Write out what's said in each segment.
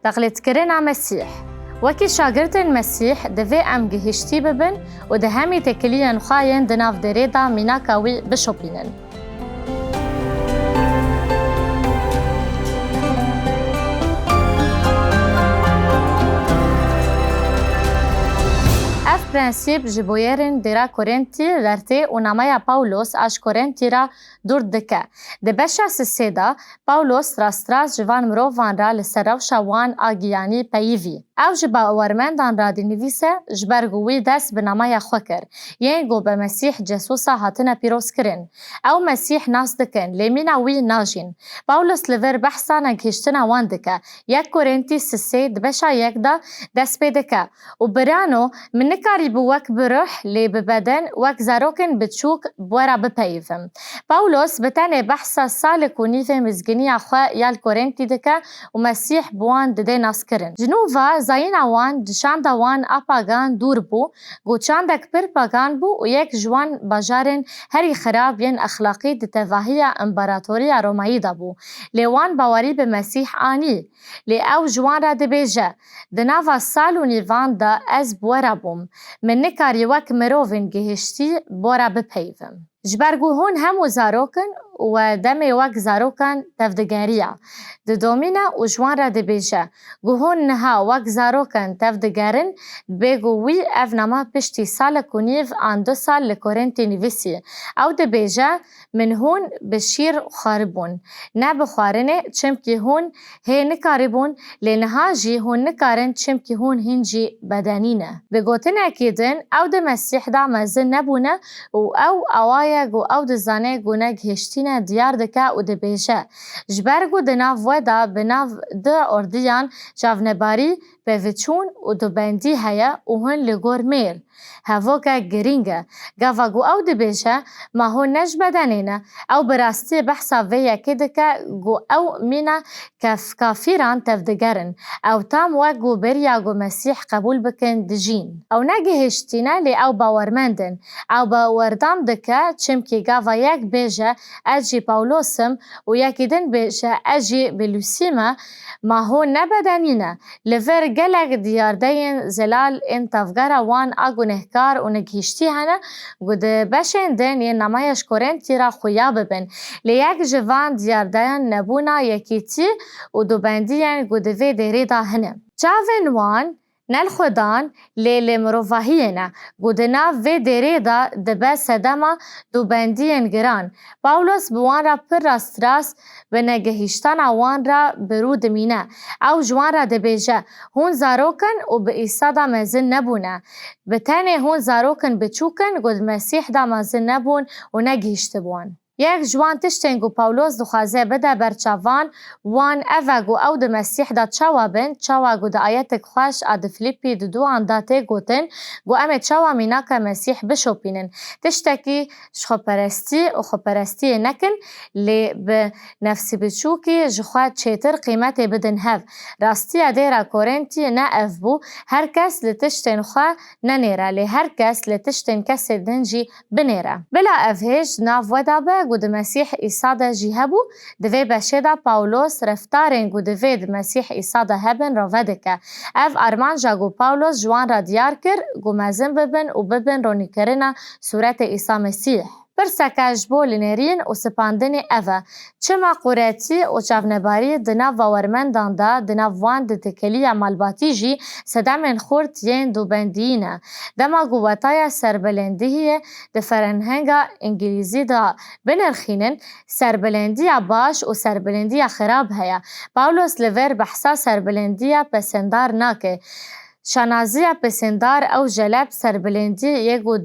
تقلید کرنا مسیح وکی شاگردن مسیح دوی ام گهشتی ببن و ده همی تکلیان خواین دناف دره دا میناکاوی بشوپینن. پرنسیب جبویرن درا کورنتی لرته و نامه پاولوس اش کورنتی را دور دکه. ده بشاس سیدا پاولوس راستراس جوان مروفان را لسراو شوان آگیانی پیوی. او جبا ورمندان را دینویسه جبرگوی دست به نامه خوکر. یه گو به مسیح جسوسا هاتنا پیروز کرن. او مسیح ناس دکن لیمینا وی ناجین. پاولوس لور بحثا نگهشتنا وان دکه. یک کورنتی سسی دبشا یک دا دست پیدکه. و برانو من نکاری بوک بروح لی ببدن وک زاروکن بتشوک بورا بپیفم. پاولوس بتانه بحثا سال کونیفه مزگینی اخواه یال کورنتی دکه و مسیح بوان دده ناس کرن. جنوبا زاین وان دشان وان اپاگان دور بو گوچاندک پر پاگان بو و یک جوان باجارن هری خراب ین اخلاقی دتواهی امپراتوری رومایی دا بو لیوان باوری به مسیح آنی لی او جوان را دبیجه دناوا سال و نیوان دا از بورا بوم من نکاری وک مروفن گهشتی بورا بپیوم. جبرگو هون همو زاروکن و دمی وک زاروکن تفدگاریا. دومینا و جوان را دبیجه. گو هون نها وک زاروکن تفدگارن بگو وی اف نما پشتی سال کنیف آن 2 سال لکورنتی نویسی. او دبیجه من هون بشیر خاربون. نه بخوارنه چمکی هون هی نکاربون لنها جی هون نکارن چمکی هون هنجی بدنینه. بگوتن اکیدن او ده مسیح دا مزن نبونه و او اوایه گو او دزانه گو نگهشتینه دیار دکه و ده بیشه. جبرگو دناف ودا بناف ده اردیان جاونباری بوچون و دو بندی هیا و هن لگور میر. هفوکا گرینگه. گاواگو او ده بیشه ما هون نج بدنینه او براستی بحثا ویا کدکه گو او مینا کافیران تفدگرن او تام وگو بریا گو مسیح قبول بکن دجین. او نگهشتینه لی او باورمندن او باوردام دکه چمکی گاوا یک بیجه اجی پاولوسم و یکیدن بیجه اجی بلوسیما ما هون نبدنینه لفر گلگ دیاردین زلال این تفگر وان آگو نهکار و نگهشتی هنه گوده بشن دن یه نمایش کورنتی را خویا ببن لی یک جوان دیاردین نبونا یکیتی و دو بندین گوده وی دیری دا هنه. جاوین وان نل خودان لیل مروفاهینا گودنا و دیره دا دبه سدما دو بندین گران. پاولوس بوان را پر راست به نگهشتان وان را برو دمینه او جوان را دبیجه هون زاروکن و به ایسا دا مزن نبونه بتنه هون زاروکن بچوکن گود مسیح دا مزن نبون و نگهشت بوان. یک جوان تشتنگو پاولوس دخوازه بده برچاوان وان اوگو او ده مسیح دا چاوا بن چاواگو ده آیتک خوش اد فلیپی دو انداته گوتن گو امه چاوا میناکا مسیح بشوپینن تشتکی شخوپرستی و خوپرستی نکن لی به نفسی بچوکی جخواد چیتر قیمت بدن هف راستی ادیرا کورنتی نه اف بو هر کس لتشتن خواه ننیره لی هر کس لتشتن کسی دنجی بنیره بلا افهش ناف ودابه گود مسیح عیسی دا جی هبو دوی بشه دا پاولوس رفتارن گود وید مسیح عیسی دا هبن را ودکه اف ارمان جا گو پاولوس جوان را دیار کر گو مزن ببن و ببن رونی کرنا صورت عیسی مسیح پرسکش بو لنرین و سپاندن اوه چما قوریتی و چاونباری دناو وورمندان دا دناو وان ده تکلی مالباتی جی سدامن خورد ین دو بندینه دما گواتای سربلندیه ده فرنهنگا انگلیزی دا بنرخینن سربلندی باش و سربلندی خراب هیا. پاولوس لور بحثا سربلندی پسندار ناکه شانازی پسندار او جلب سربلندی یکو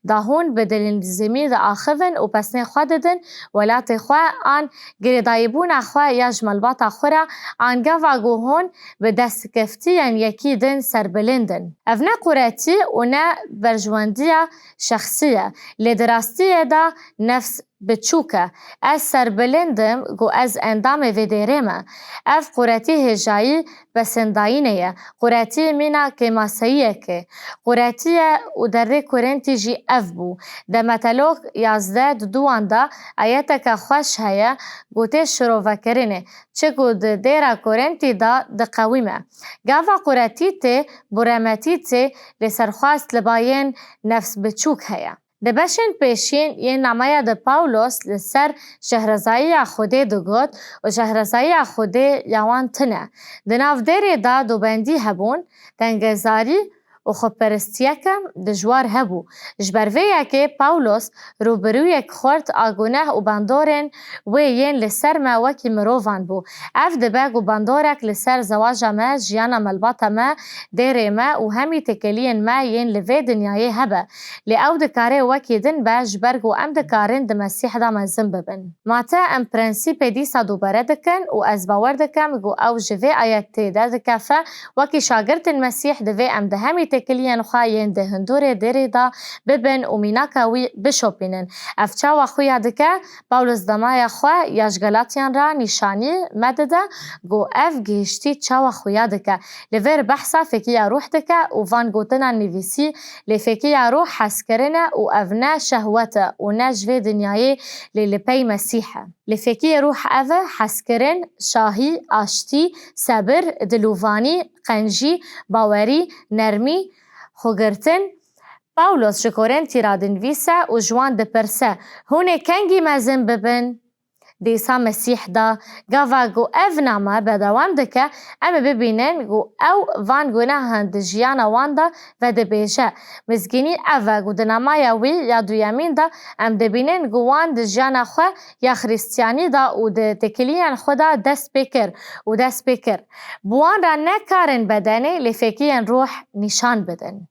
داهون بدلین زمین دا آخوین و پسنه خواه ددن ولات خواه آن گریدایبون خواه یا جمالبات خورا آنگا واگو هون به دست کفتی یعنی یکی دن سربلندن. او نه قراتی و نه برجواندی شخصیه. لدراستی دا نفس بچوکه از سر بلندم گو از اندام ویدیرمه اف قرتی هجایی بسنداینه قرتی مینا که ماسیه که قرتی او در کرنتی جی اف بو ده متلوک 11 دوانده آیت که خوش هیا گوته شروع وکرینه چه گود دیرا کرنتی دا ده قویمه گاوا قرتی ته برامتی ته لسرخواست لباین نفس بچوک هیا ده بشن پیشین یه نمایه ده پاولوس لسر شهرزایی خوده دو گود و شهرزایی خوده یوان تنه ده ناف دیره دا دو بندی هبون تنگزاری و خود پرستیه کم دجوار هبو جبرویه که پاولوس روبروی خورد آگونه و بندارن و ین لسر ما وکی مروفان بو اف دباگ و بندارک لسر زواج ما جیانا ملبات ما دیره ما و همی تکلین ما ین لوی دنیای هبه لی او دکاره وکی دن با جبرگ و ام دکارن ده مسیح دا مزم ببن ماتا ام پرنسیپ دیسا دوباره دکن و از باور دکم گو او جوی آیت تیده دکفه وکی شاگرد المسیح دوی ام ده همی تکلین خواهین ده هندور دیره دا ببن و میناکاوی بشوپینن افچا و خویا دکه پاولوس دمای خواه یاش گلاتیان را نشانی مدده گو اف گیشتی چا و خویا دکه لور بحثا فکیه روح دکه و وان گوتنا نویسی لفکیه روح حس کرنه و افنا شهوته و نجوه دنیای لپی مسیحه لفکیه روح اوه حس کرن شاهی آشتی صبر دلووانی قنجی باوری نرمی خوگرتن پاولوس جکورنتی را دنویسه و جوان دپرسه هونه کنگی مزن ببن دیسا مسیح دا گاوا گو اف نامه بدوام دکه اما ببینن گو او وان گونه هند جیانا وان دا و دبیجه مزگینی اوه گو دنامه یاوی یا دویامین دا ام دبینن گو وان د جیانا خواه یا خریستیانی دا و د تکلین خودا دست بکر بوان را نکارن بدنه لفکین روح نشان بدن